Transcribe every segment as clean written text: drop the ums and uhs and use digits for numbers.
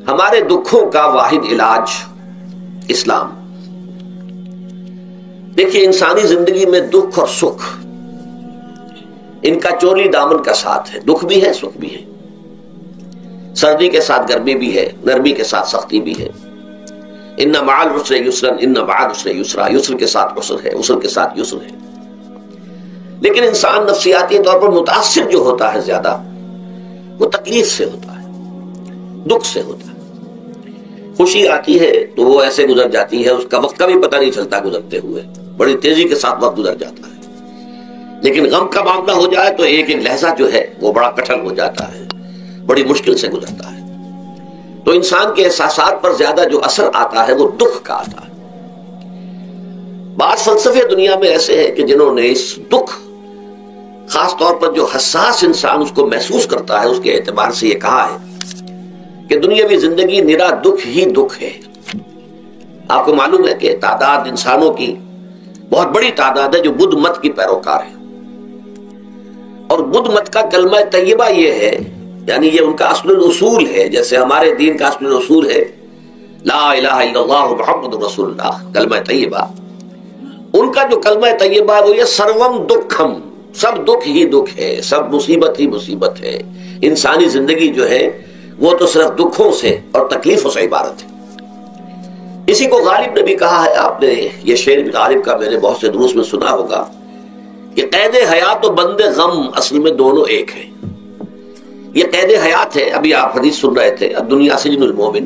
ہمارے دکھوں کا واحد علاج اسلام. دیکھیے انسانی زندگی میں دکھ اور سکھ ان کا چولی دامن کا ساتھ ہے. دکھ بھی ہے سکھ بھی ہے، سردی کے ساتھ گرمی بھی ہے، نرمی کے ساتھ سختی بھی ہے. ان مع العسر یسرا ان مع العسر یسرا، یسر کے ساتھ عسر ہے، عسر کے ساتھ یسر ہے. لیکن انسان نفسیاتی طور پر متاثر جو ہوتا ہے زیادہ، وہ تکلیف سے ہوتا ہے، دکھ سے ہوتا ہے. خوشی آتی ہے تو وہ ایسے گزر جاتی ہے، اس کا وقت کا بھی پتہ نہیں چلتا، گزرتے ہوئے بڑی تیزی کے ساتھ وقت گزر جاتا ہے. لیکن غم کا معاملہ ہو جائے تو ایک ایک لہجہ جو ہے وہ بڑا کٹھن ہو جاتا ہے، بڑی مشکل سے گزرتا ہے. تو انسان کے احساسات پر زیادہ جو اثر آتا ہے وہ دکھ کا آتا ہے. بعض فلسفے دنیا میں ایسے ہیں کہ جنہوں نے اس دکھ، خاص طور پر جو حساس انسان اس کو محسوس کرتا ہے، اس کے اعتبار سے یہ کہا ہے کہ دنیاوی زندگی نرا دکھ ہی دکھ ہے. آپ کو معلوم ہے کہ تعداد انسانوں کی بہت بڑی تعداد ہے جو بدھ مت کی پیروکار ہے، اور بدھ مت کا کلمہ طیبہ یہ ہے، یعنی یہ ان کا اصل الاصول ہے. جیسے ہمارے دین کا اصل الاصول ہے لا الہ الا اللہ محمد رسول اللہ، کلمہ طیبہ. ان کا جو کلمہ طیبہ ہے وہ یہ سروم دکھم، سب دکھ ہی دکھ ہے، سب مصیبت ہی مصیبت ہے. انسانی زندگی جو ہے وہ تو صرف دکھوں سے اور تکلیفوں سے عبارت ہے. اسی کو غالب نے بھی کہا ہے، آپ نے یہ شعر بھی غالب کا میں نے بہت سے دروس میں سنا ہوگا کہ قید حیات و بند غم اصل میں دونوں ایک ہیں. یہ قید حیات ہے، ابھی آپ حدیث سن رہے تھے الدنیا سجن المومن،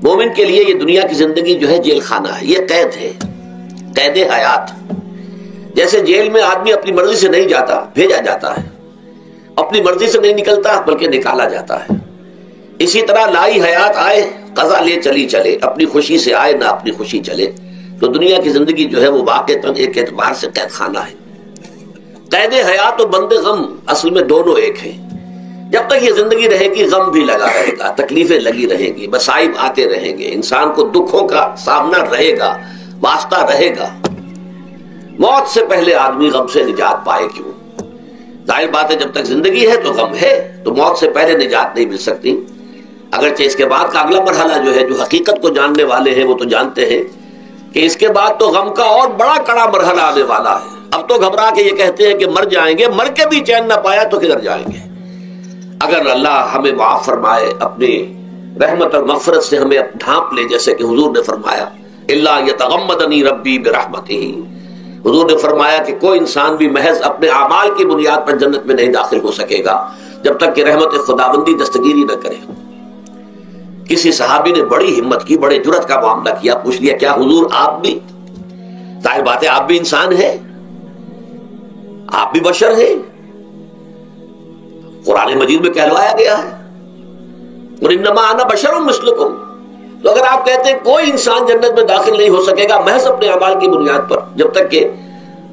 مومن کے لیے یہ دنیا کی زندگی جو ہے جیل خانہ ہے. یہ قید ہے، قید حیات. جیسے جیل میں آدمی اپنی مرضی سے نہیں جاتا، بھیجا جاتا ہے، اپنی مرضی سے نہیں نکلتا بلکہ نکالا جاتا ہے. اسی طرح لائی حیات آئے قضا لے چلی چلے، اپنی خوشی سے آئے نہ اپنی خوشی چلے. تو دنیا کی زندگی جو ہے وہ واقعتاً ایک اعتبار سے قید خانہ ہے. قید حیات و بند غم اصل میں دونوں ایک ہیں. جب تک یہ زندگی رہے گی غم بھی لگا رہے گا، تکلیفیں لگی رہیں گی، مصائب آتے رہیں گے، انسان کو دکھوں کا سامنا رہے گا، واسطہ رہے گا. موت سے پہلے آدمی غم سے نجات پائے کیوں؟ ظاہر بات ہے جب تک زندگی ہے تو غم ہے، تو موت سے پہلے نجات نہیں مل سکتی. اگرچہ اس کے بعد کا اگلا مرحلہ جو ہے، جو حقیقت کو جاننے والے ہیں وہ تو جانتے ہیں کہ اس کے بعد تو غم کا اور بڑا کڑا مرحلہ آنے والا ہے. اب تو گھبرا کے یہ کہتے ہیں کہ مر جائیں گے، مر کے بھی چین نہ پایا تو کدھر جائیں گے. اگر اللہ ہمیں معاف فرمائے، اپنی رحمت اور مغفرت سے ہمیں ڈھانپ لے، جیسے کہ حضور نے فرمایا الا یتغمدنی ربی برحمتہ، حضور نے فرمایا کہ کوئی انسان بھی محض اپنے اعمال کی بنیاد پر جنت میں نہیں داخل ہو سکے گا جب تک کہ رحمت خداوندی دستگیری نہ کرے. کسی صحابی نے بڑی ہمت کی، بڑے جرأت کا معاملہ کیا، پوچھ لیا کیا حضور آپ بھی؟ ظاہر بات ہے آپ بھی انسان ہیں، آپ بھی بشر ہیں، قرآن مجید میں کہلوایا گیا ہے وَإِنَّمَا أَنَا بَشَرٌ مِثْلُكُمْ. تو اگر آپ کہتے ہیں کوئی انسان جنت میں داخل نہیں ہو سکے گا محض اپنے اعمال کی بنیاد پر جب تک کہ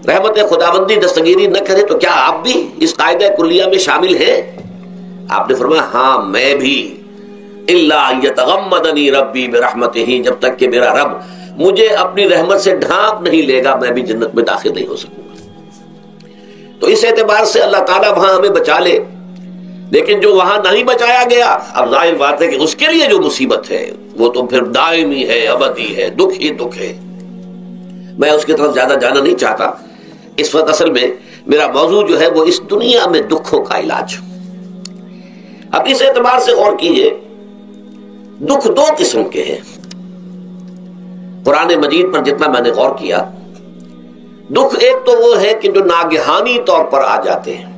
رحمت خداوندی دستگیری نہ کرے، تو کیا آپ بھی اس قاعدہ کلیہ میں شامل ہیں؟ آپ نے فرمایا ہاں میں بھی. الا یتغمدنی ربی برحمتہ، جب تک کہ میرا رب مجھے اپنی رحمت سے ڈھانپ نہیں لے گا میں بھی جنت میں داخل نہیں ہو سکوں گا. تو اس اعتبار سے اللہ تعالیٰ وہاں ہمیں بچا لے. لیکن جو وہاں نہیں بچایا گیا، اب ظاہر بات ہے کہ اس کے لیے جو مصیبت ہے وہ تو پھر دائمی ہے، ابدی ہے، دکھ ہی دکھ ہے. میں اس کی طرف زیادہ جانا نہیں چاہتا. اس وقت اصل میں میرا موضوع جو ہے وہ اس دنیا میں دکھوں کا علاج. اب اس اعتبار سے غور کیجئے، دکھ دو قسم کے ہیں. قرآن مجید پر جتنا میں نے غور کیا، دکھ ایک تو وہ ہے کہ جو ناگہانی طور پر آ جاتے ہیں،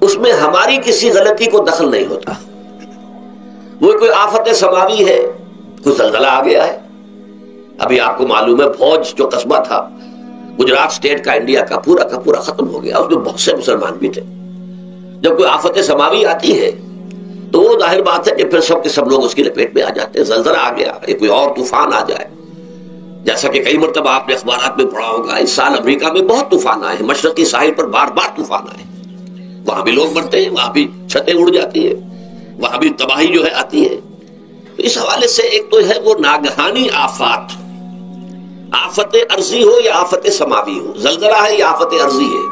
اس میں ہماری کسی غلطی کو دخل نہیں ہوتا. وہ کوئی آفت سماوی ہے، کوئی زلزلہ آ گیا ہے. ابھی آپ کو معلوم ہے بھوج جو قصبہ تھا گجرات اسٹیٹ کا، انڈیا کا پورا ختم ہو گیا. اس میں بہت سے مسلمان بھی تھے. جب کوئی آفت سماوی آتی ہے تو وہ ظاہر بات ہے کہ پھر سب کے سب لوگ اس کی لپیٹ میں آ جاتے ہیں. زلزلہ آ گیا، کوئی اور طوفان آ جائے، جیسا کہ کئی مرتبہ آپ نے اخبارات میں پڑھا ہوگا اس سال امریکہ میں بہت طوفان آئے ہیں، مشرقی ساحل پر بار بار طوفان آئے. وہاں بھی لوگ مرتے ہیں، وہاں بھی چھتیں اڑ جاتی ہیں، وہاں بھی تباہی جو ہے آتی ہے. تو اس حوالے سے ایک تو ہے وہ ناگہانی آفات، آفت عرضی ہو یا آفت سماوی ہو، زلزلہ ہے یا آفت عرضی ہے،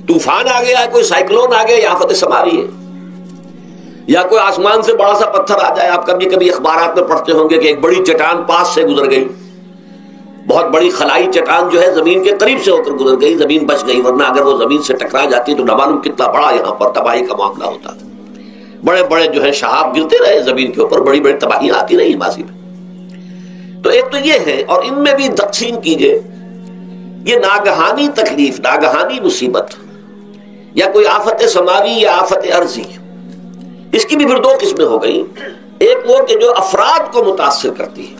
طوفان آ گیا ہے، کوئی سائیکلون آ گیا یا آفت سماوی ہے. یا کوئی آسمان سے بڑا سا پتھر آ جائے. آپ کبھی کبھی اخبارات میں پڑھتے ہوں گے کہ ایک بڑی چٹان پاس سے گزر گئی, بہت بڑی خلائی چٹان جو ہے زمین کے قریب سے ہو کر گزر گئی, زمین بچ گئی, ورنہ اگر وہ زمین سے ٹکرا جاتی تو نہ معلوم کتنا بڑا یہاں پر تباہی کا معاملہ ہوتا. بڑے بڑے جو ہے شہاب گرتے رہے زمین کے اوپر, بڑی بڑی تباہیاں آتی رہی ماضی میں. تو ایک تو یہ ہے, اور ان میں بھی تقسیم کیجئے, یہ ناگہانی تکلیف, ناگہانی مصیبت, یا کوئی آفت سماوی یا آفت ارضی, اس کی بھی پھر دو قسمیں ہو گئی. ایک وہ کہ جو افراد کو متاثر کرتی ہے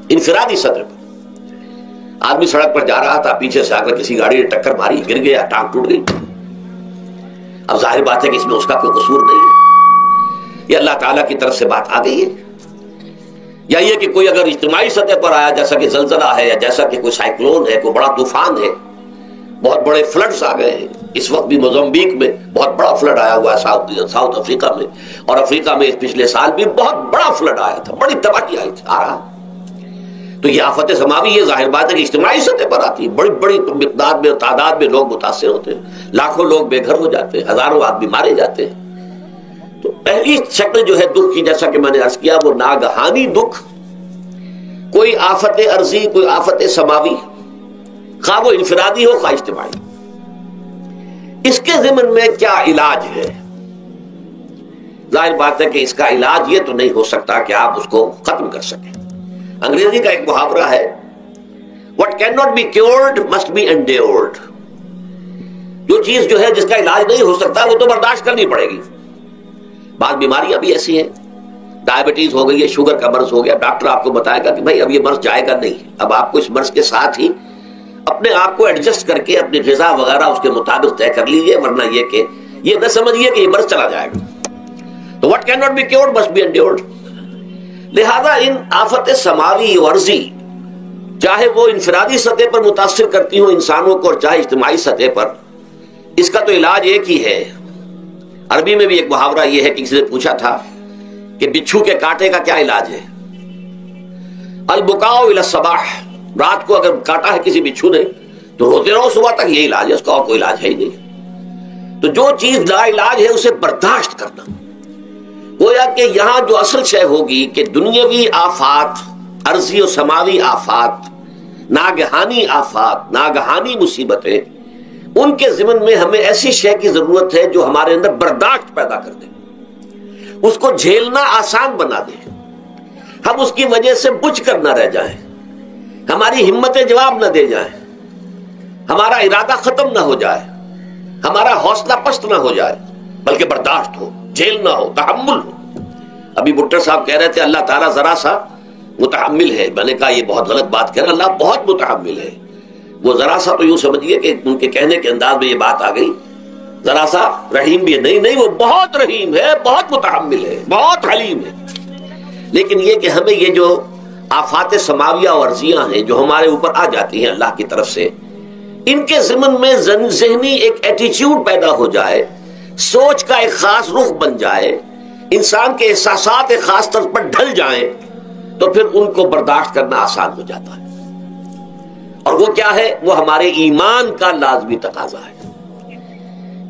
انفرادی سطح پر. آدمی سڑک پر جا رہا تھا, پیچھے سے آ کر کسی گاڑی نے ٹکر ماری, گر گیا, ٹانگ ٹوٹ گئی. اب ظاہر بات ہے کہ اس میں اس کا کوئی قصور نہیں ہے, یہ اللہ تعالیٰ کی طرف سے بات آ گئی ہے. یا یہ کہ کوئی اگر اجتماعی سطح پر آیا, جیسا کہ زلزلہ ہے, یا جیسا کہ کوئی سائیکلون ہے, کوئی بڑا طوفان ہے, بہت بڑے فلڈز آ گئے ہیں. اس وقت بھی موزمبیق میں بہت بڑا فلڈ آیا ہوا ہے, ساؤتھ افریقہ میں, اور افریقہ میں پچھلے سال بھی بہت بڑا فلڈ آیا تھا, بڑی تباہی آئی تھی, آ رہا. تو یہ آفت سماوی, یہ ظاہر بات ہے کہ اجتماعی سطح پر آتی ہے, بڑی بڑی مقدار میں, تعداد میں لوگ متاثر ہوتے ہیں, لاکھوں لوگ بے گھر ہو جاتے ہیں, ہزاروں آدمی مارے جاتے ہیں. تو پہلی شکل جو ہے دکھ کی, جیسا کہ میں نے عرض کیا, وہ ناگہانی دکھ, کوئی آفت ارضی, کوئی آفت سماوی, خواہ وہ انفرادی ہو خواہ اجتماعی. اس کے ضمن میں کیا علاج ہے؟ ظاہر بات ہے کہ اس کا علاج یہ تو نہیں ہو سکتا کہ آپ اس کو ختم کر سکیں. انگریزی کا ایک محاورہ ہے, what cannot be cured must be endured. جو چیز جو ہے جس کا علاج نہیں ہو سکتا وہ تو برداشت کرنی پڑے گی. بعض بیماریاں بھی ایسی ہیں, ڈائبٹیز ہو گئی ہے, شوگر کا مرض ہو گیا, ڈاکٹر آپ کو بتائے گا کہ بھائی اب یہ مرض جائے گا نہیں, اب آپ کو اس مرض کے ساتھ ہی اپنے آپ کو ایڈجسٹ کر کے اپنی غذا وغیرہ اس کے مطابق طے کر لیجیے, ورنہ یہ کہ یہ نہ سمجھیے کہ یہ مرض چلا جائے گا. تو what cannot be cured must be endured. لہذا ان آفت سماوی و ارضی, چاہے وہ انفرادی سطح پر متاثر کرتی ہوں انسانوں کو, اور چاہے اجتماعی سطح پر, اس کا تو علاج ایک ہی ہے. عربی میں بھی ایک محاورہ یہ ہے کہ کسی نے پوچھا تھا کہ بچھو کے کاٹے کا کیا علاج ہے؟ البکاء الی الصباح, رات کو اگر کاٹا ہے کسی بچھو نے تو روتے رہو صبح تک, یہ علاج ہے, اس کا اور کوئی علاج ہے ہی نہیں. تو جو چیز لا علاج ہے اسے برداشت کرنا. گویا کہ یہاں جو اصل شے ہوگی کہ دنیاوی آفات, ارضی و سماوی آفات, ناگہانی آفات, ناگہانی مصیبتیں, ان کے ضمن میں ہمیں ایسی شے کی ضرورت ہے جو ہمارے اندر برداشت پیدا کر دے, اس کو جھیلنا آسان بنا دے, ہم اس کی وجہ سے بجھ کر نہ رہ جائیں, ہماری ہمتیں جواب نہ دے جائیں, ہمارا ارادہ ختم نہ ہو جائے, ہمارا حوصلہ پست نہ ہو جائے, بلکہ برداشت ہو, جھیلنا ہو, تحمل ہو. ابھی بٹر صاحب کہہ رہے تھے اللہ تعالیٰ ذرا سا متحمل ہے. میں نے کہا یہ بہت غلط بات کہہ رہے, اللہ بہت متحمل ہے. وہ ذرا سا تو یوں سمجھیے کہ ان کے کہنے کے انداز میں یہ بات آ گئی, ذرا سا رحیم بھی ہے. نہیں, وہ بہت رحیم ہے, بہت متحمل ہے, بہت حلیم ہے. لیکن یہ کہ ہمیں یہ جو آفات سماویہ اور ارضیاں ہیں جو ہمارے اوپر آ جاتی ہیں اللہ کی طرف سے, ان کے ضمن میں ذہنی ایک ایٹیچیوڈ پیدا ہو جائے, سوچ کا ایک خاص رخ بن جائے, انسان کے احساسات ایک خاص طرز پر ڈھل جائیں, تو پھر ان کو برداشت کرنا آسان ہو جاتا ہے. اور وہ کیا ہے؟ وہ ہمارے ایمان کا لازمی تقاضا ہے.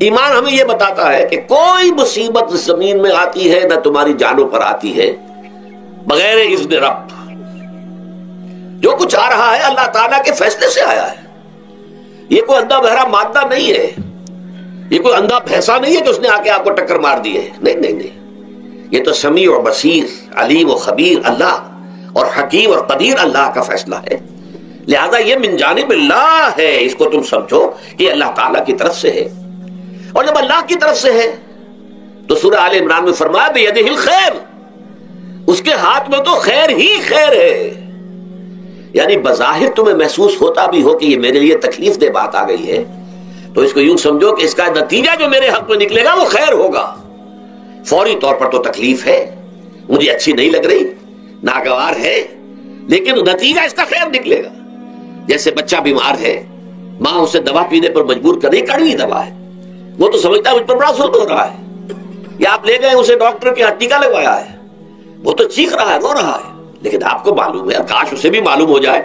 ایمان ہمیں یہ بتاتا ہے کہ کوئی مصیبت زمین میں آتی ہے نہ تمہاری جانوں پر آتی ہے بغیر اذن رب. جو کچھ آ رہا ہے اللہ تعالیٰ کے فیصلے سے آیا ہے. یہ کوئی اندھا بہرا مادہ نہیں ہے, یہ کوئی اندھا بھینسا نہیں ہے کہ اس نے آ کے آپ کو ٹکر مار دی ہے. نہیں, یہ تو سمیع اور بصیر, علیم و خبیر اللہ اور حکیم اور قدیر اللہ کا فیصلہ ہے. لہذا یہ من جانب اللہ ہے, اس کو تم سمجھو کہ اللہ تعالیٰ کی طرف سے ہے. اور جب اللہ کی طرف سے ہے تو سورہ آل عمران میں فرمایا بیدہ الخیر, اس کے ہاتھ میں تو خیر ہی خیر ہے. یعنی بظاہر تمہیں محسوس ہوتا بھی ہو کہ یہ میرے لیے تکلیف دہ بات آ گئی ہے, تو اس کو یوں سمجھو کہ اس کا نتیجہ جو میرے حق میں نکلے گا وہ خیر ہوگا. فوری طور پر تو تکلیف ہے, مجھے اچھی نہیں لگ رہی, ناگوار ہے, لیکن نتیجہ اس کا خیر نکلے گا. جیسے بچہ بیمار ہے, ماں اسے دوا پینے پر مجبور کر رہی, کڑوی دوا ہے, وہ تو سمجھتا ہے مجھ پر بڑا ظلم ہو رہا ہے. یا آپ لے گئے اسے ڈاکٹر کے ٹیکا لگوایا ہے, وہ تو چیخ رہا ہے, رو رہا ہے, لیکن آپ کو معلوم ہے, کاش اسے بھی معلوم ہو جائے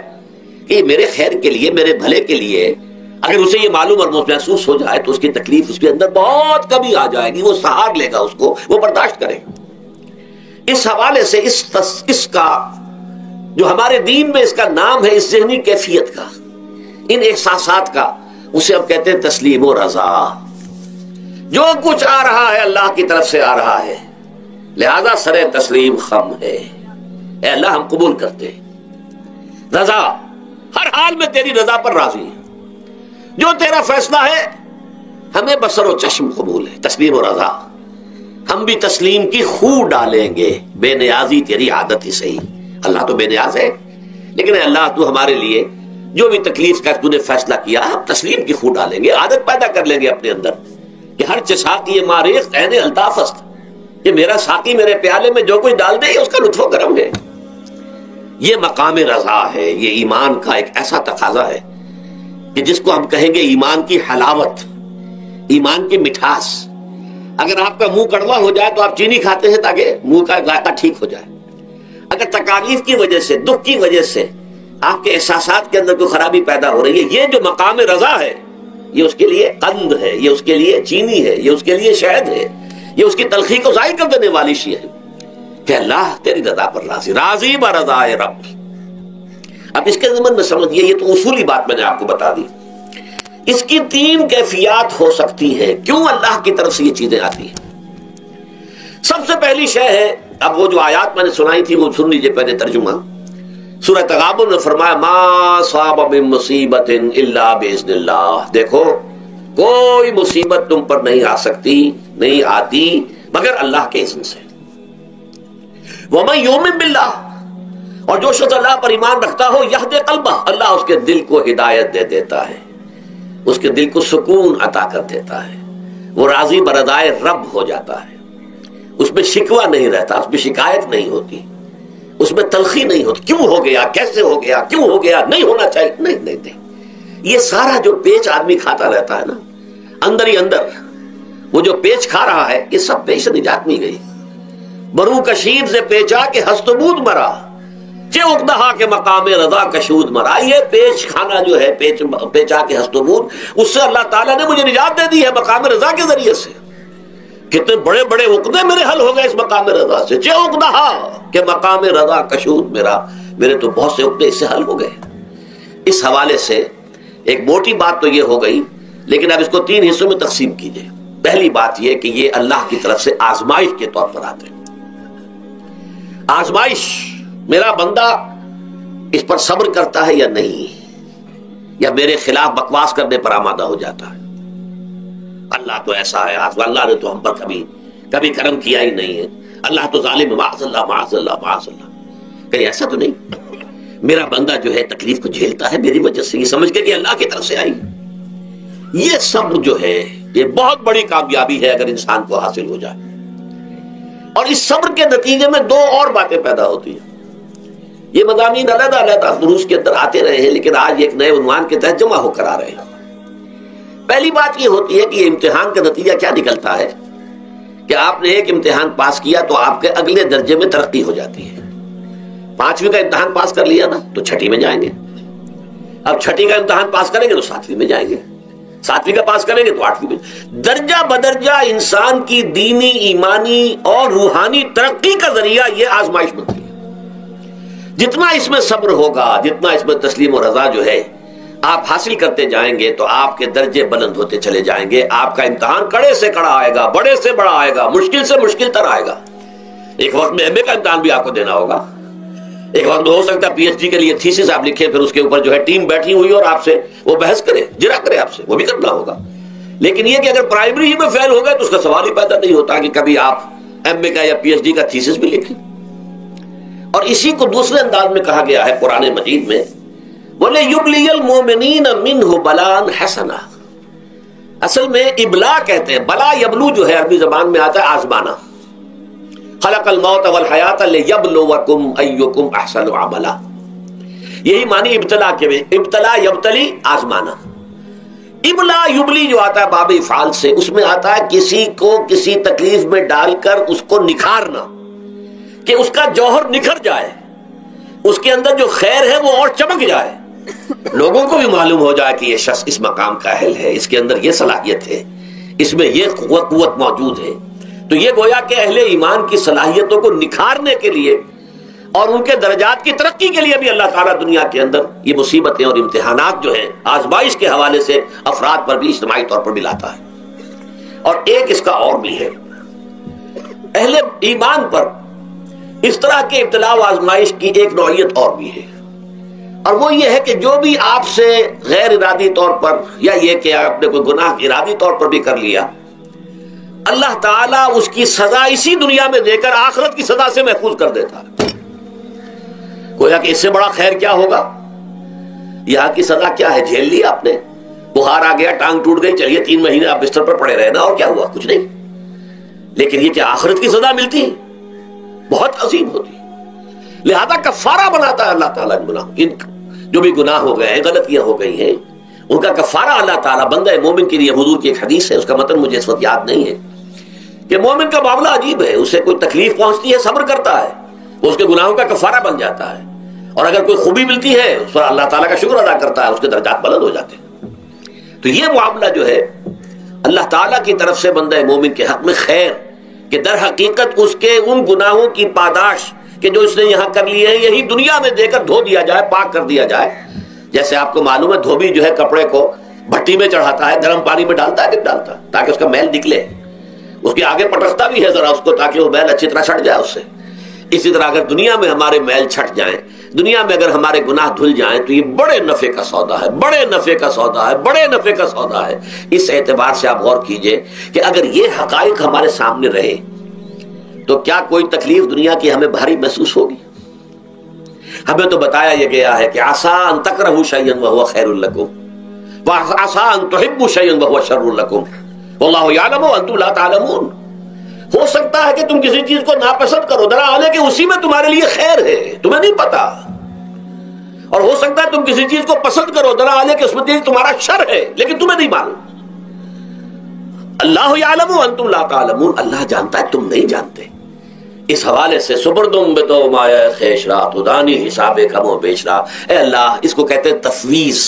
کہ یہ میرے خیر کے لیے, میرے بھلے کے لیے, اگر اسے یہ معلوم اور محسوس ہو جائے تو اس کی تکلیف اس کے اندر بہت کمی آ جائے گی، وہ سہار لے گا، اس کو وہ برداشت کرے گا۔ اس حوالے سے اس کا جو ہمارے دین میں اس کا نام ہے، اس ذہنی کیفیت کا، ان احساسات کا، اسے ہم کہتے ہیں تسلیم و رضا۔ جو کچھ آ رہا ہے اللہ کی طرف سے آ رہا ہے، لہذا سر تسلیم خم ہے، اے اللہ ہم قبول کرتے ہیں، رضا، ہر حال میں تیری رضا پر راضی ہے، جو تیرا فیصلہ ہے ہمیں بصر و چشم قبول ہے، تسلیم و رضا۔ ہم بھی تسلیم کی خو ڈالیں گے، بے نیازی تیری عادت ہی صحیح، اللہ تو بے نیاز ہے، لیکن اے اللہ تو ہمارے لیے جو بھی تکلیف کا تو نے فیصلہ کیا، ہم تسلیم کی خو ڈالیں گے، عادت پیدا کر لیں گے اپنے اندر کہ ہر ساقی ماریخ عین الطاف است، کہ میرا ساقی میرے پیالے میں جو کچھ ڈال دے اس کا لطف و کرم ہے۔ یہ مقام رضا ہے، یہ ایمان کا ایک ایسا تقاضا ہے کہ جس کو ہم کہیں گے ایمان کی حلاوت، ایمان کی مٹھاس۔ اگر آپ کا منہ کڑوا ہو جائے تو آپ چینی کھاتے ہیں تاکہ منہ کا ذائقہ ٹھیک ہو جائے۔ اگر تکالیف کی وجہ سے، دکھ کی وجہ سے آپ کے احساسات کے اندر کوئی خرابی پیدا ہو رہی ہے، یہ جو مقام رضا ہے، یہ اس کے لیے قند ہے، یہ اس کے لیے چینی ہے، یہ اس کے لیے شہد ہے، یہ اس کی تلخی کو ضائع کر دینے والی شے ہے کہ اللہ تیری رضا پر راضی، راضی برضا رب۔ اب اس کے ضمن میں سمجھیے، یہ تو اصولی بات میں نے آپ کو بتا دی، اس کی 3 کیفیات ہو سکتی ہے کیوں اللہ کی طرف سے یہ چیزیں آتی ہیں۔ سب سے پہلی شے ہے، اب وہ جو آیات میں نے سنائی تھی وہ سن لیجیے پہلے ترجمہ۔ سورہ تغابن میں فرمایا ما صاب من مصیبت الا باذن اللہ، دیکھو کوئی مصیبت تم پر نہیں آ سکتی، نہیں آتی مگر اللہ کے اذن سے۔ ومن یؤمن باللہ، اور جو شخص اللہ پر ایمان رکھتا ہو، یہد قلبہ، اللہ اس کے دل کو ہدایت دے دیتا ہے، اس کے دل کو سکون عطا کر دیتا ہے، وہ راضی برضائے رب ہو جاتا ہے، اس میں شکوہ نہیں رہتا، اس میں شکایت نہیں ہوتی، اس میں تلخی نہیں ہوتی، کیوں ہو گیا، کیسے ہو گیا، کیوں ہو گیا، نہیں ہونا چاہیے، نہیں۔ یہ سارا جو پیچ آدمی کھاتا رہتا ہے نا، اندر ہی اندر وہ جو پیچ کھا رہا ہے، یہ سب پیش نجات نہیں گئی۔ برو کشید سے پیچا کہ ہستبود مرا، چے اقدہا کے مقام رضا کشود مرا۔ یہ پیچ کھانا جو ہے، پیچا کے ہستبود، اس سے اللہ تعالیٰ نے مجھے نجات دے دی ہے مقام رضا کے ذریعے سے۔ کتنے بڑے بڑے عقدے میرے حل ہو گئے اس مقام رضا سے، چے اقدہا کہ مقام رضا کشود میرے تو بہت سے عقدے اس سے حل ہو گئے۔ اس حوالے سے ایک موٹی بات تو یہ ہو گئی، لیکن اب اس کو 3 حصوں میں تقسیم کیجئے۔ پہلی بات یہ کہ یہ اللہ کی طرف سے آزمائش کے طور پر آتے ہیں۔ آزمائش، میرا بندہ اس پر صبر کرتا ہے یا نہیں، یا میرے خلاف بکواس کرنے پر آمادہ ہو جاتا ہے۔ اللہ تو ایسا ہے، اللہ نے تو ہم پر کبھی کرم کیا ہی نہیں ہے، اللہ تو ظالم، معاذ اللہ معاذ اللہ معاذ اللہ۔ کہیں ایسا تو نہیں، میرا بندہ جو ہے تکلیف کو جھیلتا ہے میری وجہ سے، یہ سمجھ کے کہ اللہ کی طرف سے آئی۔ یہ صبر جو ہے یہ بہت بڑی کامیابی ہے اگر انسان کو حاصل ہو جائے۔ اور اس صبر کے نتیجے میں 2 اور باتیں پیدا ہوتی ہیں۔ یہ مضامین علیحدہ علیحدہ دروس کے اندر آتے رہے ہیں، لیکن آج ایک نئے عنوان کے تحت جمع ہو کر آ رہے ہیں۔ پہلی بات یہ ہوتی ہے کہ یہ امتحان کا نتیجہ کیا نکلتا ہے کہ آپ نے ایک امتحان پاس کیا تو آپ کے اگلے درجے میں ترقی ہو جاتی ہے۔ 5ویں کا امتحان پاس کر لیا نا تو 6ٹھی میں جائیں گے، اب 6ٹھی کا امتحان پاس کریں گے تو 7ویں میں جائیں گے، 7ویں کا پاس کریں گے تو 8ویں میں۔ درجہ بدرجہ انسان کی دینی، ایمانی اور روحانی ترقی کا ذریعہ یہ آزمائش بنتی ہے۔ جتنا اس میں صبر ہوگا، جتنا اس میں تسلیم و رضا جو ہے آپ حاصل کرتے جائیں گے تو آپ کے درجے بلند ہوتے چلے جائیں گے۔ آپ کا امتحان کڑے سے کڑا آئے گا، بڑے سے بڑا آئے گا، مشکل سے مشکل تر آئے گا۔ ایک وقت میں ایم اے کا امتحان بھی آپ کو دینا ہوگا، ایک وقت میں ہو سکتا ہے پی ایچ ڈی کے لیے تھیسس آپ لکھیں، پھر اس کے اوپر جو ہے ٹیم بیٹھی ہوئی اور آپ سے وہ بحث کرے، جرا کرے آپ سے، وہ بھی کرنا ہوگا۔ لیکن یہ کہ اگر پرائمری ہی میں فیل ہو گئے تو اس کا سوال ہی پیدا نہیں ہوتا کہ کبھی آپ ایم اے کا یا پی ایچ ڈی کا تھیسس بھی لکھیں۔ اور اسی کو دوسرے انداز میں کہا گیا ہے قرآن مجید میں، وَلِيُبْلِيَ الْمُؤْمِنِينَ مِنْهُ بَلَاءً حَسَنًا۔ اصل میں ابلا کہتے ہیں، بلا یبلو جو ہے عربی زبان میں آتا ہے آزمانا۔ خلق الموت والحیات لیبلوکم ایکم احسن عملا، یہی معنی ابتلا کے میں، ابتلا یبتلی آزمانا۔ ابلا یبلی جو آتا ہے باب افعال سے، اس میں آتا ہے کسی کو کسی تکلیف میں ڈال کر اس کو نکھارنا، کہ اس کا جوہر نکھر جائے، اس کے اندر جو خیر ہے وہ اور چمک جائے، لوگوں کو بھی معلوم ہو جائے کہ یہ شخص اس مقام کا اہل ہے، اس کے اندر یہ صلاحیت ہے، اس میں یہ قوت موجود ہے، تو یہ گویا کہ اہل ایمان کی صلاحیتوں کو نکھارنے کے لیے اور ان کے درجات کی ترقی کے لیے بھی اللہ تعالیٰ دنیا کے اندر یہ مصیبتیں اور امتحانات جو ہیں آزمائش کے حوالے سے افراد پر بھی اجتماعی طور پر بھی لاتا ہے۔ اور ایک اس کا اور بھی ہے، اہل ایمان پر اس طرح کے ابتلاء و آزمائش کی ایک نوعیت اور بھی ہے، اور وہ یہ ہے کہ جو بھی آپ سے غیر ارادی طور پر یا یہ کہ آپ نے کوئی گناہ ارادی طور پر بھی کر لیا، اللہ تعالیٰ اس کی سزا اسی دنیا میں دے کر آخرت کی سزا سے محفوظ کر دیتا ہے۔ گویا کہ اس سے بڑا خیر کیا ہوگا؟ یہاں کی سزا کیا ہے؟ جھیل لی آپ نے، بخار آ گیا، ٹانگ ٹوٹ گئی، چلیے 3 مہینے آپ بستر پر پڑے رہے نا، اور کیا ہوا؟ کچھ نہیں۔ لیکن یہ کہ آخرت کی سزا ملتی ہے، بہت عظیم ہوتی ہے۔ لہذا کفارہ بناتا ہے اللہ تعالیٰ ان جو بھی گناہ ہو گئے ہیں، غلطیاں ہو گئی ہیں، ان کا کفارہ اللہ تعالیٰ بندہ مومن کے لیے، حضور کی ایک حدیث ہے، اس کا متن مجھے اس وقت یاد نہیں ہے، کہ مومن کا معاملہ عجیب ہے، اسے کوئی تکلیف پہنچتی ہے صبر کرتا ہے، وہ اس کے گناہوں کا کفارہ بن جاتا ہے، اور اگر کوئی خوبی ملتی ہے اس پر اللہ تعالیٰ کا شکر ادا کرتا ہے، اس کے درجات بلند ہو جاتے ہیں۔ تو یہ معاملہ جو ہے اللہ تعالیٰ کی طرف سے بندہ مومن کے حق میں خیر، کہ در حقیقت اس کے ان گناہوں کی پاداش کہ جو اس نے یہاں کر لیے ہیں یہی دنیا میں دے کر دھو دیا جائے، پاک کر دیا جائے۔ جیسے آپ کو معلوم ہے دھوبی جو ہے کپڑے کو بھٹی میں چڑھاتا ہے، گرم پانی میں ڈالتا ہے کہ ڈالتا ہے تاکہ اس کا میل نکلے، اس کے آگے پٹکتا بھی ہے ذرا اس کو تاکہ وہ میل اچھی طرح چھٹ جائے اس سے۔ اسی طرح اگر دنیا میں ہمارے میل چھٹ جائیں، دنیا میں اگر ہمارے گناہ دھل جائیں، تو یہ بڑے نفع کا سودا ہے، بڑے نفع کا سودا ہے، بڑے نفع کا سودا ہے۔ اس اعتبار سے آپ غور کیجئے کہ اگر یہ حقائق ہمارے سامنے رہے تو کیا کوئی تکلیف دنیا کی ہمیں بھاری محسوس ہوگی؟ ہمیں تو بتایا یہ گیا ہے کہ عسیٰ ان تکرہوا شیئا وہو خیر لکم وعسیٰ ان تحبوا شیئا وہو شر لکم واللہ یعلم وانتم لا تعلمون۔ ہو سکتا ہے کہ تم کسی چیز کو ناپسند کرو، دراصل کہ اسی میں تمہارے لیے خیر ہے، تمہیں نہیں پتا، اور ہو سکتا ہے تم کسی چیز کو پسند کرو، دراصل کہ اس میں تمہارا شر ہے لیکن تمہیں نہیں معلوم۔ اللہ یعلم وانتم لا تعلمون، اللہ جانتا ہے تم نہیں جانتے۔ اس حوالے سے سبردم بتو مایا خیشرا تو دانی حساب کم و بیشرا، اے اللہ، اس کو کہتے ہیں تفویض۔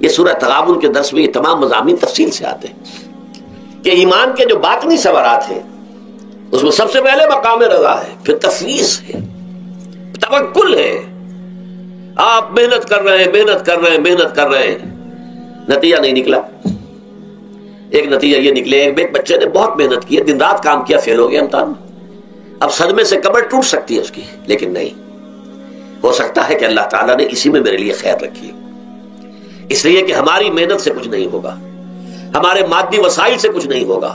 یہ سورہ تغابن کے درس میں یہ تمام مضامین تفصیل سے آتے ہیں کہ ایمان کے جو باطنی ثمرات ہیں اس میں سب سے پہلے مقام رضا ہے، پھر تفویض ہے، توکل ہے۔ آپ محنت کر رہے ہیں، محنت کر رہے ہیں، محنت کر رہے ہیں، نتیجہ نہیں نکلا۔ ایک نتیجہ یہ نکلے، ایک بچے نے بہت محنت کی، دن رات کام کیا، فیل ہو گیا امتحان میں، اب صدمے سے کمر ٹوٹ سکتی ہے اس کی، لیکن نہیں، ہو سکتا ہے کہ اللہ تعالیٰ نے اسی میں میرے لیے خیر رکھی، اس لیے کہ ہماری محنت سے کچھ نہیں ہوگا، ہمارے مادی وسائل سے کچھ نہیں ہوگا،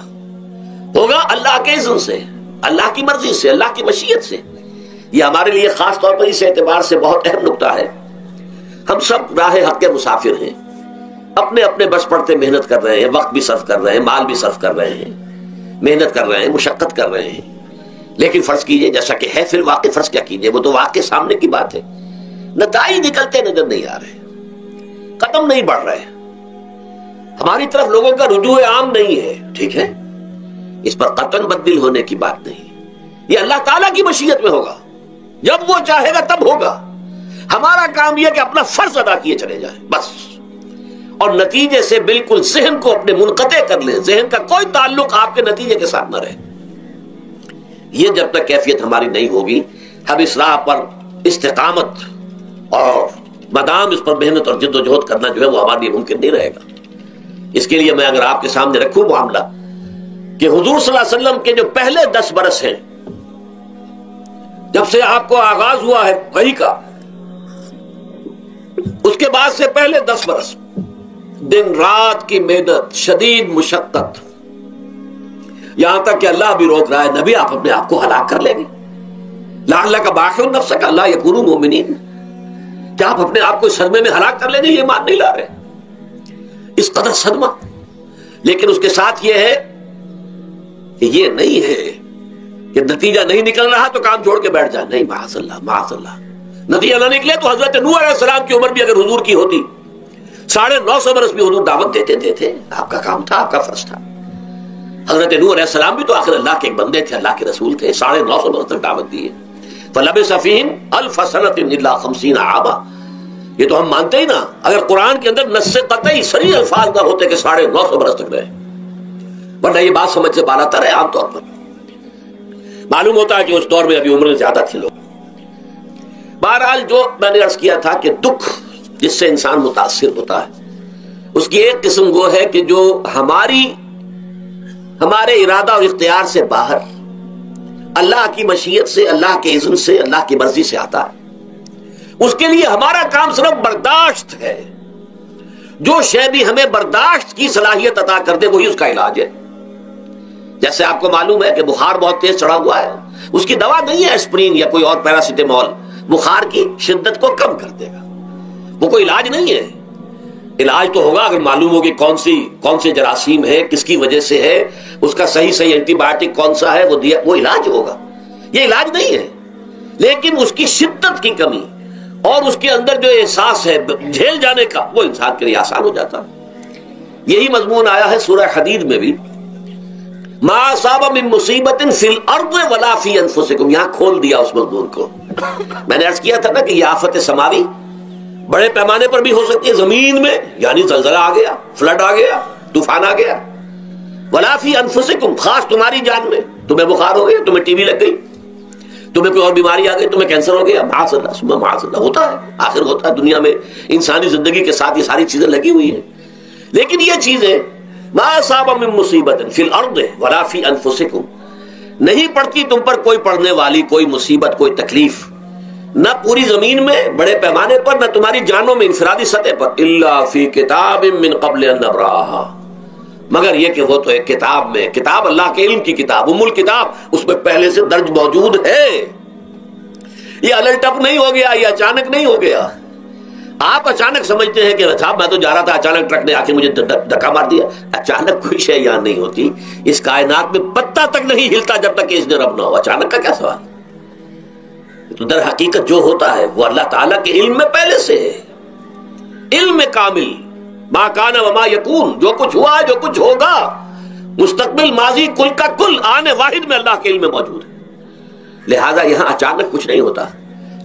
ہوگا اللہ کے اذن سے، اللہ کی مرضی سے، اللہ کی مشیت سے۔ یہ ہمارے لیے خاص طور پر اس اعتبار سے بہت اہم نکتہ ہے، ہم سب راہ حق کے مسافر ہیں، اپنے اپنے بس پڑتے محنت کر رہے ہیں، وقت بھی صرف کر رہے ہیں، مال بھی صرف کر رہے ہیں، محنت کر رہے ہیں، مشقت کر رہے ہیں، لیکن فرض کیجئے جیسا کہ ہے، پھر واقع فرض کیا کیجئے، وہ تو واقع سامنے کی بات ہے، نتائج نکلتے نظر نہیں آ رہے، قدم نہیں بڑھ رہے، ہماری طرف لوگوں کا رجوع عام نہیں ہے، ٹھیک ہے، اس پر قطعاً بدل ہونے کی بات نہیں، یہ اللہ تعالیٰ کی مشیت میں ہوگا، جب وہ چاہے گا تب ہوگا۔ ہمارا کام یہ کہ اپنا فرض ادا کیے چلے جائیں بس، اور نتیجے سے بالکل ذہن کو اپنے منقطع کر لیں، ذہن کا کوئی تعلق آپ کے نتیجے کے ساتھ نہ رہے۔ یہ جب تک کیفیت ہماری نہیں ہوگی، ہم اس راہ پر استقامت اور مدام اس پر محنت اور جد و جہد کرنا جو ہے وہ ہمارے لیے ممکن نہیں رہے گا۔ اس کے لیے میں اگر آپ کے سامنے رکھوں معاملہ کہ حضور صلی اللہ علیہ وسلم کے جو پہلے 10 برس ہیں، جب سے آپ کو آغاز ہوا ہے وحی کا، اس کے بعد سے پہلے 10 برس دن رات کی محنت، شدید مشقت، یہاں تک کہ اللہ بھی روک رہا ہے، نبی آپ اپنے آپ کو ہلاک کر لیں گے، لعلک باخع نفسک الا یکونوا مؤمنین، کیا آپ اپنے آپ کو اس صدمے میں ہلاک کر لیں گے؟ یہ مان نہیں لا رہے، اس قدر صدمہ۔ لیکن اس کے ساتھ یہ ہے کہ یہ نہیں ہے کہ نتیجہ نہیں نکل رہا تو کام چھوڑ کے بیٹھ جائے، نہیں، معاذ اللہ، معاذ اللہ، نتیجہ نہ نکلے تو حضرت نوح علیہ السلام کی عمر بھی اگر حضور کی ہوتی 950 برس بھی حضور دعوت دیتے تھے، آپ کا کام تھا، آپ کا فرض تھا۔ حضرت نوح علیہ السلام بھی تو آخر اللہ کے ایک بندے تھے، اللہ کے رسول تھے، 950 برس تک دعوت دی ہے۔ فَلَبِثَ فِيهِمْ أَلْفَ سَنَةٍ إِلَّا 50 عَامًا، یہ تو ہم مانتے ہی نا، اگر قرآن کے اندر نص قطعی صریح الفاظ نہ ہوتے کہ 950 برس تک رہے، ورنہ یہ بات سمجھ سے بالا تر ہے. عام طور پر معلوم ہوتا ہے کہ اس دور میں ابھی عمریں زیادہ تھی لوگ. بہرحال جو میں نے عرض کیا تھا کہ دکھ جس سے انسان متاثر ہوتا ہے اس کی ایک قسم وہ ہے کہ جو ہمارے ارادہ اور اختیار سے باہر، اللہ کی مشیت سے، اللہ کے اذن سے، اللہ کی مرضی سے آتا ہے. اس کے لیے ہمارا کام صرف برداشت ہے. جو شے بھی ہمیں برداشت کی صلاحیت عطا کر دے وہی اس کا علاج ہے. جیسے آپ کو معلوم ہے کہ بخار بہت تیز چڑھا ہوا ہے، اس کی دوا نہیں ہے اسپرین یا کوئی اور پیراسیٹامول، بخار کی شدت کو کم کر دے گا، وہ کوئی علاج نہیں ہے. علاج تو ہوگا اگر معلوم ہو کہ کون سے جراثیم ہے، کس کی وجہ سے ہے، اس کا صحیح اینٹی بایوٹک کون سا ہے، وہ علاج ہوگا. یہ علاج نہیں ہے. لیکن اس کی شدت کی کمی اور اس کے اندر جو احساس ہے جھیل جانے کا، وہ انسان کے لیے آسان ہو جاتا ہے. یہی مضمون آیا ہے سورہ حدید میں بھی، ما اصاب من مصیبت فی الارض ولا فی انفسکم. یہاں کھول دیا اس مضمون کو. میں نے عرض کیا تھا نا کہ یہ آفت سماوی بڑے پیمانے پر بھی ہو سکتی ہے، زمین میں یعنی زلزلہ آ گیا، فلڈ آ گیا، طوفان آ گیا. ولا فی انفسکم، خاص تمہاری جان میں، تمہیں بخار ہو گیا، تمہیں ٹی بی لگ گئی، تمہیں کوئی اور بیماری آ گئی، تمہیں کینسر ہو گیا، معاذ اللہ ثم معاذ اللہ. ہوتا ہے، آخر ہوتا ہے. دنیا میں انسانی زندگی کے ساتھ یہ ساری چیزیں لگی ہوئی ہیں. لیکن یہ چیزیں ما اصاب من مصیبت فی الارض ولا فی انفسکم، نہیں پڑتی تم پر کوئی پڑنے والی کوئی مصیبت، کوئی تکلیف، نہ پوری زمین میں بڑے پیمانے پر، نہ تمہاری جانوں میں انفرادی سطح پر، الا فی کتاب من قبل ان نبراہا، مگر یہ کہ وہ تو ایک کتاب میں، کتاب اللہ کے علم کی کتاب، ام الکتاب، اس میں پہلے سے درج موجود ہے. یہ الٹ اپ نہیں ہو گیا، یہ اچانک نہیں ہو گیا. آپ اچانک سمجھتے ہیں کہ صاحب میں تو جا رہا تھا، اچانک ٹرک نے آ کے مجھے دھکا مار دیا. اچانک کوئی شے یہاں نہیں ہوتی. اس کائنات میں پتہ تک نہیں ہلتا جب تک کہ اس نے رب نہ ہو. اچانک کا کیا سوال؟ تو در حقیقت جو ہوتا ہے وہ اللہ تعالیٰ کے علم میں پہلے سے ہے. علم کامل، ما کان وما یکون، جو کچھ ہوا ہے، جو کچھ ہوگا، مستقبل، ماضی، کل کا کل آنے واحد میں اللہ کے علم میں موجود ہے. لہذا یہاں اچانک کچھ نہیں ہوتا.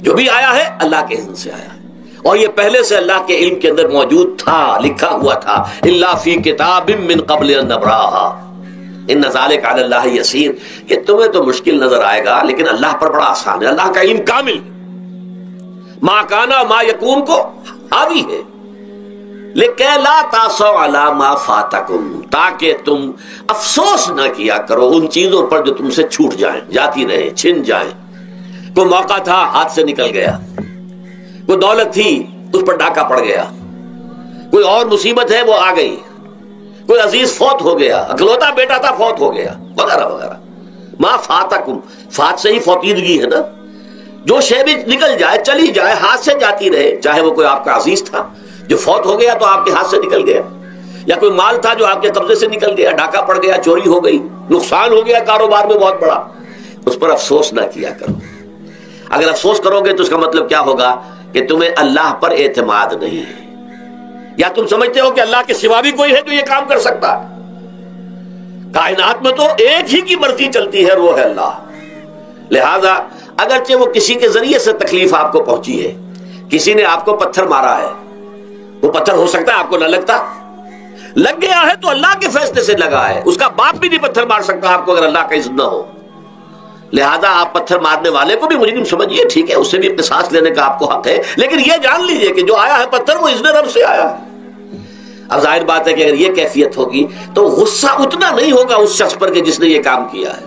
جو بھی آیا ہے اللہ کے اذن سے آیا ہے، اور یہ پہلے سے اللہ کے علم کے اندر موجود تھا، لکھا ہوا تھا. الا فی کتاب من قبل ان نبراہا ان ذلک علی اللہ یسیر. یہ تمہیں تو مشکل نظر آئے گا لیکن اللہ پر بڑا آسان ہے. اللہ کا علم کامل، ما کانا ما یکون کو حاوی ہے. لکہ لا تاسوا علی ما فاتکم، تاکہ تم افسوس نہ کیا کرو ان چیزوں پر جو تم سے چھوٹ جائیں، جاتی رہیں، چھن جائیں. کوئی موقع تھا ہاتھ سے نکل گیا، کوئی دولت تھی اس پر ڈاکہ پڑ گیا، کوئی اور مصیبت ہے وہ آ گئی، کوئی عزیز فوت ہو گیا، اکلوتا بیٹا تھا فوت ہو گیا، وغیرہ وغیرہ. ما فاتکم، فات سے ہی فوتیدگی ہے نا. جو شے بھی نکل جائے، چلی جائے، ہاتھ سے جاتی رہے، چاہے وہ کوئی آپ کا عزیز تھا جو فوت ہو گیا تو آپ کے ہاتھ سے نکل گیا، یا کوئی مال تھا جو آپ کے قبضے سے نکل گیا، ڈاکہ پڑ گیا، چوری ہو گئی، نقصان ہو گیا کاروبار میں بہت بڑا، اس پر افسوس نہ کیا کرو. اگر افسوس کرو گے تو اس کا مطلب کیا ہوگا کہ تمہیں اللہ پر اعتماد نہیں ہے، یا تم سمجھتے ہو کہ اللہ کے سوا بھی کوئی ہے جو یہ کام کر سکتا ہے. کائنات میں تو ایک ہی کی مرضی چلتی ہے، وہ ہے اللہ. لہذا اگرچہ وہ کسی کے ذریعے سے تکلیف آپ کو پہنچی ہے، کسی نے آپ کو پتھر مارا ہے، وہ پتھر ہو سکتا ہے آپ کو نہ لگتا، لگ گیا ہے تو اللہ کے فیصلے سے لگا ہے. اس کا باپ بھی نہیں پتھر مار سکتا آپ کو اگر اللہ کا اذن نہ ہو. لہذا آپ پتھر مارنے والے کو بھی مجرم سمجھیے، ٹھیک ہے، اس سے بھی قصاص لینے کا آپ کو حق ہے، لیکن یہ جان لیجئے کہ جو آیا ہے پتھر وہ اذن رب سے آیا ہے. اب ظاہر بات ہے کہ اگر یہ کیفیت ہوگی تو غصہ اتنا نہیں ہوگا اس شخص پر کہ جس نے یہ کام کیا ہے،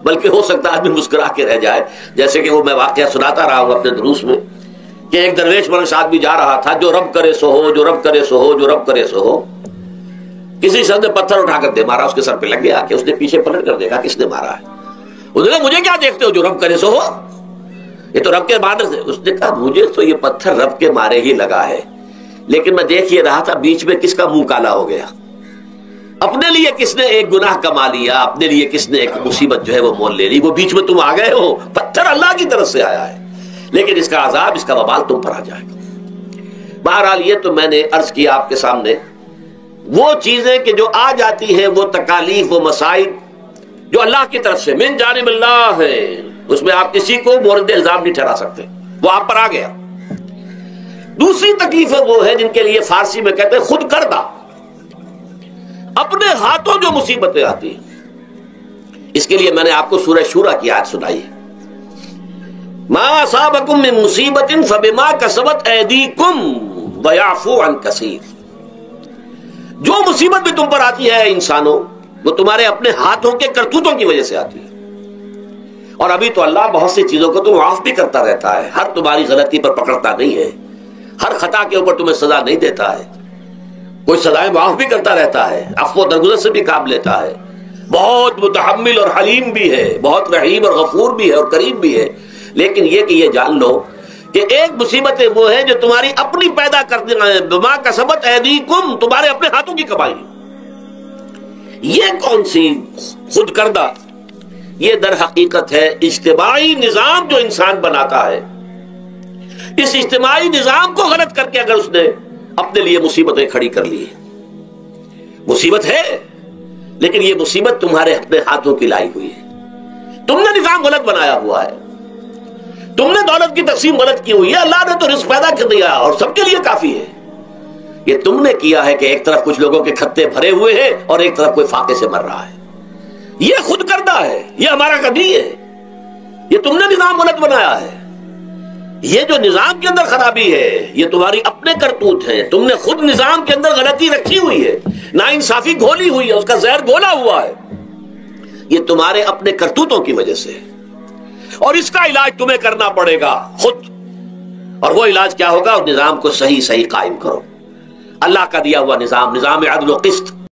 بلکہ ہو سکتا ہے آدمی مسکرا کے رہ جائے. جیسے کہ وہ میں واقعہ سناتا رہا ہوں اپنے دروس میں کہ ایک درویش مرد آدمی جا رہا تھا، جو رب کرے سو ہو، جو رب کرے سو ہو، جو رب کرے سو ہو. کسی شخص نے پتھر اٹھا کر دے مارا، اس کے سر پہ لگ گیا کہ اس نے پیچھے پلٹ کر دیکھا کس نے مارا ہے. اس نے کہا مجھے کیا دیکھتے ہو، جو رب کرے سو ہو، یہ تو رب کے مارنے سے. اس نے کہا مجھے تو یہ پتھر رب کے مارے ہی لگا ہے، لیکن میں دیکھ یہ رہا تھا بیچ میں کس کا منہ کالا ہو گیا، اپنے لیے کس نے ایک گناہ کما لیا، اپنے لیے کس نے ایک مصیبت جو ہے وہ مول لے لی، وہ بیچ میں تم آ گئے ہو. پتھر اللہ کی طرف سے آیا ہے، لیکن اس کا عذاب، اس کا وبال تم پر آ جائے گا. بہرحال یہ تو میں نے عرض کیا آپ کے سامنے، وہ چیزیں کہ جو آ جاتی ہیں، وہ تکالیف، وہ مصائب جو اللہ کی طرف سے من جانب اللہ ہے، اس میں آپ کسی کو مورد الزام نہیں ٹھہرا سکتے، وہ آپ پر آ گیا. دوسری تکلیفیں وہ ہیں جن کے لیے فارسی میں کہتے ہیں خود کردہ، اپنے ہاتھوں جو مصیبتیں آتی ہیں. اس کے لیے میں نے آپ کو سورہ شورى کی آیت سنائی ہے، ما اصابکم من مصیبت فبما کسبت ایدیکم ویعفو عن کثیر. جو مصیبت بھی تم پر آتی ہے انسانوں، وہ تمہارے اپنے ہاتھوں کے کرتوتوں کی وجہ سے آتی ہے. اور ابھی تو اللہ بہت سی چیزوں کو تو معاف بھی کرتا رہتا ہے، ہر تمہاری غلطی پر پکڑتا نہیں ہے، ہر خطا کے اوپر تمہیں سزا نہیں دیتا ہے، کوئی سزائیں معاف بھی کرتا رہتا ہے، عفو و درگزر سے بھی کام لیتا ہے، بہت متحمل اور حلیم بھی ہے، بہت رحیم اور غفور بھی ہے اور کریم بھی ہے. لیکن یہ کہ یہ جان لو کہ ایک مصیبتیں وہ ہیں جو تمہاری اپنی پیدا کرتے ہیں، بما کسبت ایدیکم، تمہارے اپنے ہاتھوں کی کمائی. یہ کون سی خود کردہ؟ یہ در حقیقت ہے اجتماعی نظام جو انسان بناتا ہے. اس اجتماعی نظام کو غلط کر کے اگر اس نے اپنے لیے مصیبتیں کھڑی کر لی، مصیبت ہے لیکن یہ مصیبت تمہارے اپنے ہاتھوں کی لائی ہوئی ہے. تم نے نظام غلط بنایا ہوا ہے، تم نے دولت کی تقسیم غلط کی ہوئی ہے. اللہ نے تو رزق پیدا کر دیا اور سب کے لیے کافی ہے. یہ تم نے کیا ہے کہ ایک طرف کچھ لوگوں کے کھتے بھرے ہوئے ہیں اور ایک طرف کوئی فاقے سے مر رہا ہے. یہ خود کردہ ہے، یہ ہمارا کبھی ہے، یہ تم نے نظام غلط بنایا ہے. یہ جو نظام کے اندر خرابی ہے یہ تمہاری اپنے کرتوت ہیں. تم نے خود نظام کے اندر غلطی رکھی ہوئی ہے، ناانصافی گھولی ہوئی ہے، اس کا زہر گھولا ہوا ہے. یہ تمہارے اپنے کرتوتوں کی وجہ سے، اور اس کا علاج تمہیں کرنا پڑے گا خود. اور وہ علاج کیا ہوگا؟ نظام کو صحیح قائم کرو. اللہ کا دیا ہوا نظام، نظام عدل و قسط.